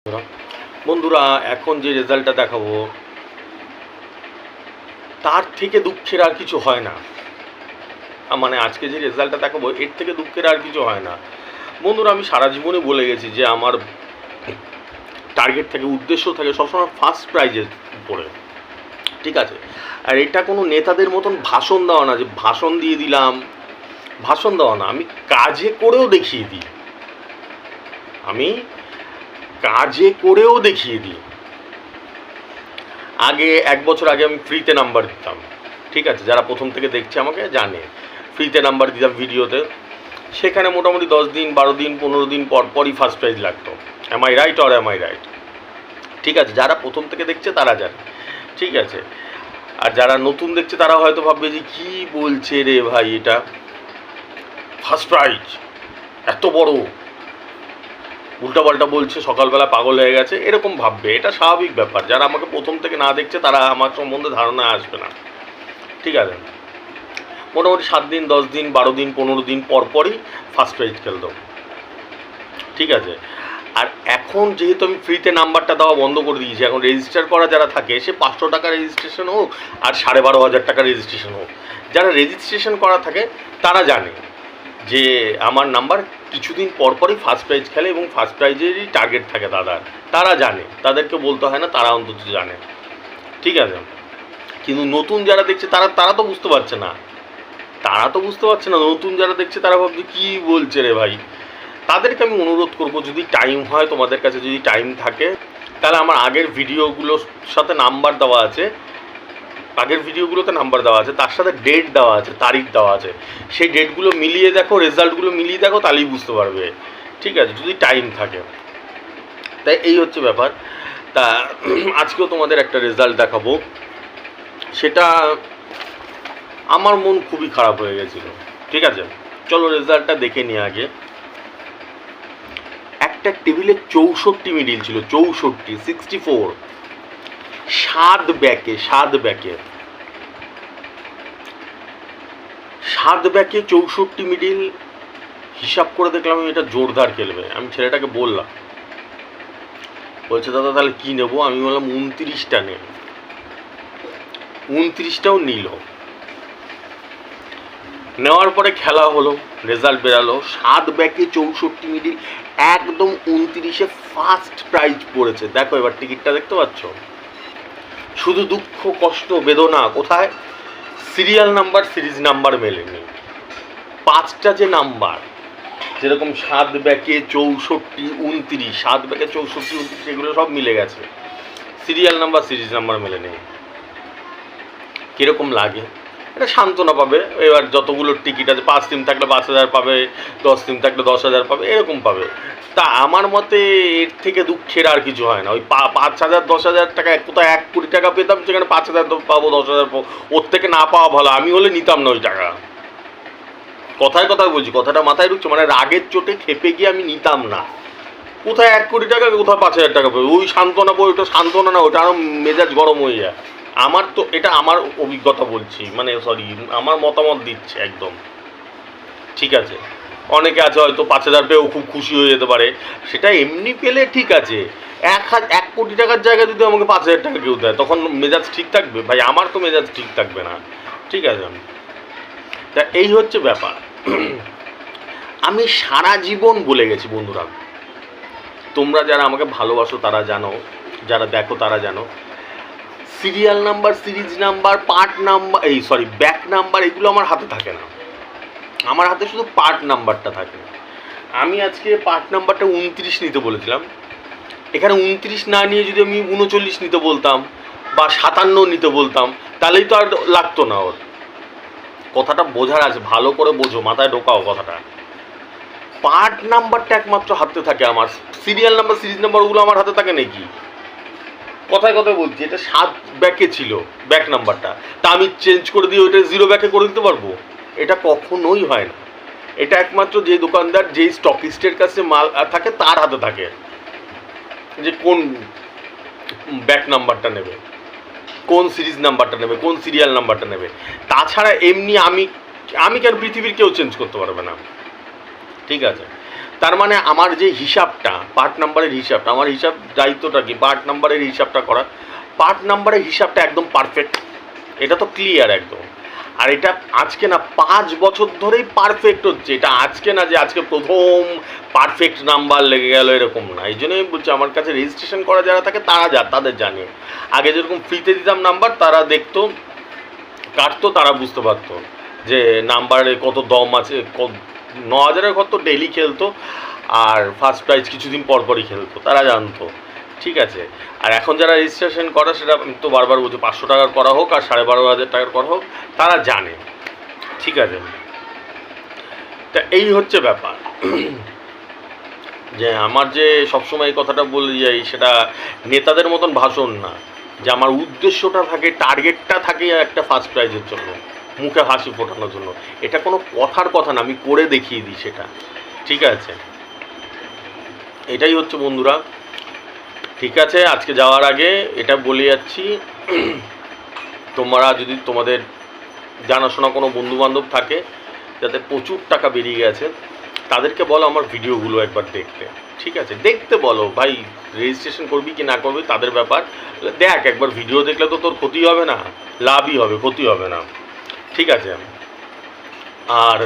বন্ধুরা, এখন যে রেজাল্টটা দেখাবো তার থেকে দুঃখের আর কিছু হয় না। মানে আজকে যে রেজাল্টটা দেখাবো এর থেকে দুঃখের আর কিছু হয় না। বন্ধুরা, আমি সারা জীবনে বলে গেছি যে আমার টার্গেট থাকে, উদ্দেশ্য থাকে সবসময় ফার্স্ট প্রাইজের উপরে, ঠিক আছে? আর এটা কোনো নেতাদের মতন ভাষণ দেওয়া না যে ভাষণ দিয়ে দিলাম, ভাষণ দেওয়া না, আমি কাজে করেও দেখিয়ে দিই। আমি কাজে করেও দেখিয়ে দিই। আগে 1 বছর আগে আমি ফ্রিতে নাম্বার দিতাম, ঠিক আছে? যারা প্রথম থেকে দেখছে আমাকে জানে, ফ্রিতে নাম্বার দিতাম ভিডিওতে। সেখানে মোটামুটি 10 দিন 12 দিন 15 দিন পর পরই ফার্স্ট প্রাইজ লাগতো। Am I right or am I right? ঠিক আছে, যারা প্রথম থেকে দেখছে তারা জানে, ঠিক আছে? আর যারা নতুন দেখছে তারা হয়তো ভাববে যে কী বলছে রে ভাই, এটা ফার্স্ট প্রাইজ এত বড়, উল্টাপাল্টা বলছে, সকালবেলা পাগল হয়ে গেছে, এরকম ভাববে। এটা স্বাভাবিক ব্যাপার। যারা আমাকে প্রথম থেকে না দেখছে তারা আমার সম্বন্ধে ধারণা আসবে না, ঠিক আছে? মোটামুটি 7 দিন 10 দিন 12 দিন 15 দিন পর পরই ফার্স্ট প্রাইজ খেলতো, ঠিক আছে? আর এখন যেহেতু আমি ফ্রিতে নাম্বারটা দেওয়া বন্ধ করে দিয়েছি, এখন রেজিস্টার করা যারা থাকে সে 500 টাকা রেজিস্ট্রেশন হোক আর 12,500 টাকা রেজিস্ট্রেশন হোক, যারা রেজিস্ট্রেশন করা থাকে তারা জানে যে আমার নাম্বার কিছুদিন পরপরই ফার্স্ট প্রাইজ খেলে এবং ফার্স্ট প্রাইজেরই টার্গেট থাকে দাদার। তারা জানে, তাদেরকে বলতে হয় না, তারা অন্তত জানে, ঠিক আছে? কিন্তু নতুন যারা দেখছে তারা তো বুঝতে পারছে না, নতুন যারা দেখছে তারা ভাবছে কী বলছে রে ভাই। তাদেরকে আমি অনুরোধ করব, যদি টাইম হয়, তোমাদের কাছে যদি টাইম থাকে, তাহলে আমার আগের ভিডিওগুলোর সাথে নাম্বার দেওয়া আছে, আগের ভিডিওগুলোতে নাম্বার দেওয়া আছে, তার সাথে ডেট দেওয়া আছে, তারিখ দেওয়া আছে, সেই ডেটগুলো মিলিয়ে দেখো, রেজাল্টগুলো মিলিয়ে দেখো, তাহলেই বুঝতে পারবে, ঠিক আছে? যদি টাইম থাকে। তাই এই হচ্ছে ব্যাপার। তা আজকেও তোমাদের একটা রেজাল্ট দেখাবো, সেটা আমার মন খুবই খারাপ হয়ে গেছিলো, ঠিক আছে? চলো রেজাল্টটা দেখে নিই আগে। একটা টেবিলে 64 মিডিল ছিল, 64 7 ব্যাকে 64 মিডিল। হিসাব করে দেখলাম আমি এটা জোরদার খেলবে। আমি ছেলেটাকে বললাম, বলছে দাদা তাহলে কী নেবো? আমি বললাম 29টা নে। 29টাও নিল। নেওয়ার পরে খেলা হলো, রেজাল্ট বেরালো, 7 ব্যাকে 64 মিডিল, একদম 29-এ ফার্স্ট প্রাইজ পড়েছে। দেখো এবার টিকিটটা দেখতে পাচ্ছ? শুধু দুঃখ, কষ্ট, বেদনা কোথায়? সিরিয়াল নাম্বার, সিরিজ নাম্বার মেলেনি। 5টা যে নাম্বার, যেরকম 7 ব্যাকে 64 29, 7 ব্যাকে 64 29, এগুলো সব মিলে গেছে, সিরিয়াল নাম্বার সিরিজ নাম্বার মেলেনি। কীরকম লাগে? এটা সান্ত্বনা পাবে। এবার যতগুলো টিকিট আছে, 5 টিম থাকলে 5,000 পাবে, 10 টিম থাকলে 10,000 পাবে, এরকম পাবে। তা আমার মতে এর থেকে দুঃখের আর কিছু হয় না। ওই 5,000 10,000 টাকা, কোথায় 1 কোটি টাকা পেতাম, সেখানে 5,000 পাবো, 10,000 পাবো, ওর থেকে না পাওয়া ভালো। আমি হলে নিতাম না ওই টাকা। কথায় বলছি, কথাটা মাথায় ঢুকছে, মানে রাগের চোটে খেপে গিয়ে আমি নিতাম না। কোথায় 1 কোটি টাকা, কোথায় 5,000 টাকা পাবে, ওই সান্ত্বনা পাবে। ওটা সান্ত্বনা না, ওটা আরও মেজাজ গরম হয়ে যায়। আমার তো এটা আমার অভিজ্ঞতা বলছি, মানে সরি, আমার মতামত দিচ্ছে একদম, ঠিক আছে? অনেকে আছে হয়তো 5,000 পেয়েও খুব খুশি হয়ে যেতে পারে, সেটা এমনি পেলে ঠিক আছে। 1 কোটি টাকার জায়গায় যদি আমাকে 5,000 টাকা কেউ দেয়, তখন মেজাজ ঠিক থাকবে? ভাই আমার তো মেজাজ ঠিক থাকবে না, ঠিক আছে? তা এই হচ্ছে ব্যাপার। আমি সারা জীবন বলে গেছি বন্ধুরা, তোমরা যারা আমাকে ভালোবাসো তারা জানো, যারা দেখো তারা জানো, serial number, series number, part number, back number, এগুলো আমার হাতে থাকে না। আমার হাতে শুধু পার্ট নাম্বারটা থাকে। আমি আজকে পার্ট নাম্বারটা 29 নিতে বলেছিলাম। এখানে 29 না নিয়ে যদি আমি 39 নিতে বলতাম বা 57 নিতে বলতাম, তাহলেই তো আর লাগতো না। ওর কথাটা বোঝার আছে, ভালো করে বোঝো, মাথায় ঢোকাও কথাটা। পার্ট নাম্বারটা একমাত্র হাতে থাকে আমার। সিরিয়াল নাম্বার, সিরিজ নাম্বার, ওগুলো আমার হাতে থাকে নাকি? কথায় বলছি, এটা 7 ব্যাকে ছিল ব্যাক নাম্বারটা, তা আমি চেঞ্জ করে দিয়ে ওইটা 0 ব্যাকে করে দিতে পারবো? এটা কখনোই হয় না। এটা একমাত্র যে দোকানদার, যেই স্টকিস্টের কাছে মাল থাকে তার হাতে থাকে, যে কোন ব্যাক নাম্বারটা নেবে, কোন সিরিজ নাম্বারটা নেবে, কোন সিরিয়াল নাম্বারটা নেবে। তাছাড়া এমনি আমি কেন, পৃথিবীর কেউ চেঞ্জ করতে পারবে না, ঠিক আছে? তার মানে আমার যে হিসাবটা, পার্ট নাম্বারের হিসাবটা, আমার হিসাব দায়িত্বটা কি পার্ট নাম্বারের হিসাবটা করা। পার্ট নাম্বারের হিসাবটা একদম পারফেক্ট, এটা তো ক্লিয়ার একদম। আর এটা আজকে না 5 বছর ধরেই পারফেক্ট হচ্ছে, এটা আজকে না যে আজকে প্রথম পারফেক্ট নাম্বার লেগে গেল, এরকম না। এই জন্যই বলছি আমার কাছে রেজিস্ট্রেশন করা যারা থাকে তারা তাদের জানে। আগে যেরকম ফ্রিতে দিতাম নাম্বার, তারা দেখতো কাটতো, তারা বুঝতে পারতো যে নাম্বারে কত দম আছে। 9,000-এর ঘর তো ডেইলি খেলতো, আর ফার্স্ট প্রাইজ কিছুদিন পরপরই খেলতো, তারা জানতো। ঠিক আছে। আর এখন যারা রেজিস্ট্রেশন করে, সেটা আমি তো বারবার বলছি, 500 টাকার করা হোক আর 12,500 টাকার করা হোক, তারা জানে। ঠিক আছে। তা এই হচ্ছে ব্যাপার, যে আমার যে সবসময় এই কথাটা বলে যাই, সেটা নেতাদের মতন ভাষণ না, যে আমার উদ্দেশ্যটা থাকে, টার্গেটটা থাকে একটা ফার্স্ট প্রাইজের জন্য, মুখে হাসি ফোটানোর জন্য। এটা কোনো কথার কথা না, আমি করে দেখিয়ে দিই সেটা। ঠিক আছে, এটাই হচ্ছে বন্ধুরা। ঠিক আছে, আজকে যাওয়ার আগে এটা বলে যাচ্ছি, তোমরা যদি তোমাদের জানাশোনা কোনো বন্ধুবান্ধব থাকে যাতে প্রচুর টাকা বেরিয়ে গেছে, তাদেরকে বলো আমার ভিডিওগুলো একবার দেখতে। ঠিক আছে, দেখতে বলো, ভাই রেজিস্ট্রেশন করবি কি না করবি তাদের ব্যাপার, দেখ একবার ভিডিও দেখলে তো তোর ক্ষতি হবে না, লাভই হবে, ক্ষতি হবে না। ঠিক আছে। আর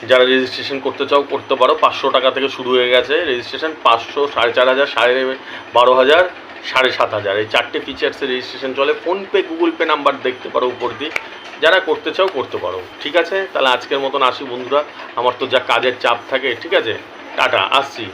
যারা রেজিস্ট্রেশন করতে চাও করতে পারো, 500 টাকা থেকে শুরু হয়ে গেছে রেজিস্ট্রেশন। 500, 4,500, 12,500, 7,500, এই 4টে ফিচার্সের রেজিস্ট্রেশন চলে। ফোনপে, গুগল পে নাম্বার দেখতে পারো উপর দিয়ে, যারা করতে চাও করতে পারো। ঠিক আছে, তাহলে আজকের মতন আসি বন্ধুরা, আমার তো যা কাজের চাপ থাকে। ঠিক আছে, টাটা, আসছি।